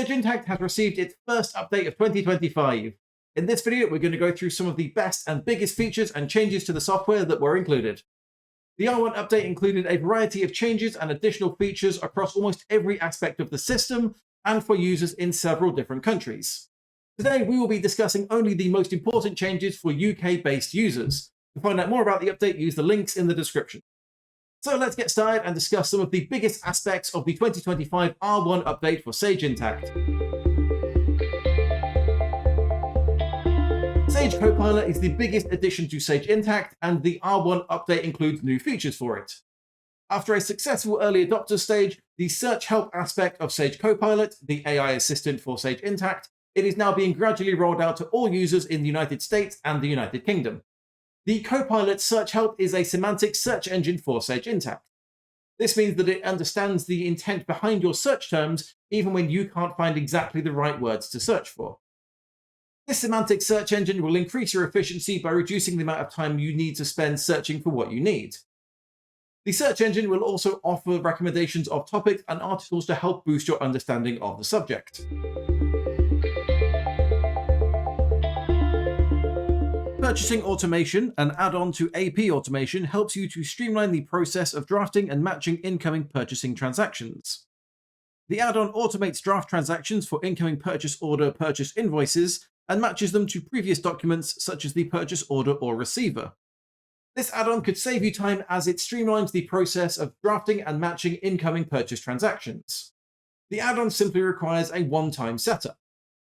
Sage Intacct has received its first update of 2025. In this video, we're going to go through some of the best and biggest features and changes to the software that were included. The R1 update included a variety of changes and additional features across almost every aspect of the system and for users in several different countries. Today, we will be discussing only the most important changes for UK-based users. To find out more about the update, use the links in the description. So let's get started and discuss some of the biggest aspects of the 2025 R1 update for Sage Intacct. Sage Copilot is the biggest addition to Sage Intacct, and the R1 update includes new features for it. After a successful early adopter stage, the search help aspect of Sage Copilot, the AI assistant for Sage Intacct, it is now being gradually rolled out to all users in the United States and the United Kingdom. The Copilot search help is a semantic search engine for Sage Intacct. This means that it understands the intent behind your search terms even when you can't find exactly the right words to search for. This semantic search engine will increase your efficiency by reducing the amount of time you need to spend searching for what you need. The search engine will also offer recommendations of topics and articles to help boost your understanding of the subject. Purchasing automation, an add-on to AP automation, helps you to streamline the process of drafting and matching incoming purchasing transactions. The add-on automates draft transactions for incoming purchase order purchase invoices and matches them to previous documents such as the purchase order or receiver. This add-on could save you time as it streamlines the process of drafting and matching incoming purchase transactions. The add-on simply requires a one-time setup.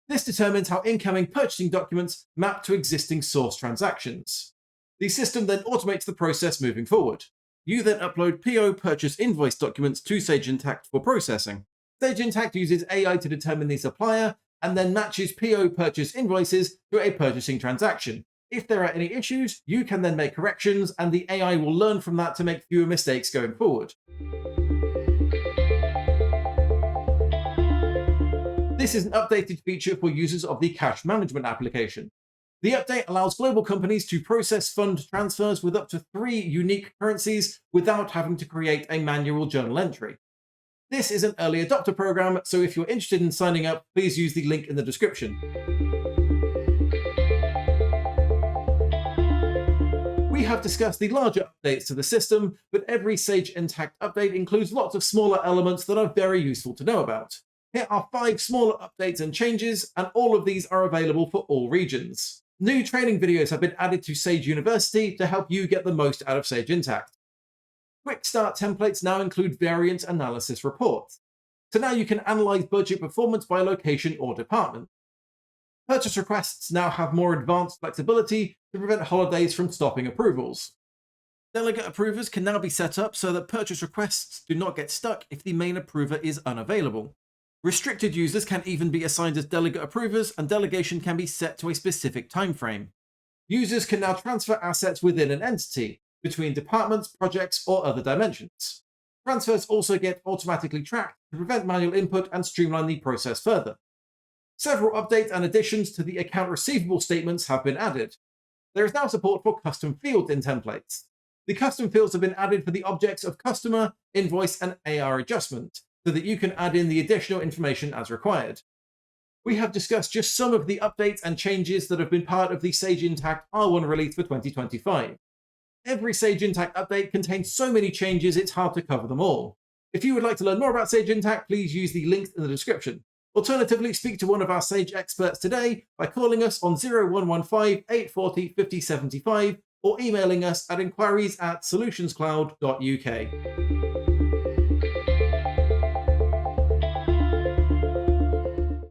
This determines how incoming purchasing documents map to existing source transactions. The system then automates the process moving forward. You then upload PO purchase invoice documents to Sage Intacct for processing. Sage Intacct uses AI to determine the supplier and then matches PO purchase invoices to a purchasing transaction. If there are any issues, you can then make corrections, and the AI will learn from that to make fewer mistakes going forward. This is an updated feature for users of the cash management application. The update allows global companies to process fund transfers with up to 3 unique currencies without having to create a manual journal entry. This is an early adopter program, so if you're interested in signing up, please use the link in the description. We have discussed the larger updates to the system, but every Sage Intacct update includes lots of smaller elements that are very useful to know about. Here are 5 smaller updates and changes, and all of these are available for all regions. New training videos have been added to Sage University to help you get the most out of Sage Intacct. Quick Start templates now include variant analysis reports, so now you can analyze budget performance by location or department. Purchase requests now have more advanced flexibility to prevent holidays from stopping approvals. Delegate approvers can now be set up so that purchase requests do not get stuck if the main approver is unavailable. Restricted users can even be assigned as delegate approvers, and delegation can be set to a specific time frame. Users can now transfer assets within an entity, between departments, projects, or other dimensions. Transfers also get automatically tracked to prevent manual input and streamline the process further. Several updates and additions to the account receivable statements have been added. There is now support for custom fields in templates. The custom fields have been added for the objects of customer, invoice, and AR adjustment, so that you can add in the additional information as required. We have discussed just some of the updates and changes that have been part of the Sage Intacct R1 release for 2025. Every Sage Intacct update contains so many changes it's hard to cover them all. If you would like to learn more about Sage Intacct, please use the links in the description. Alternatively, speak to one of our Sage experts today by calling us on 0115 840 5075 or emailing us at inquiries@solutionscloud.uk.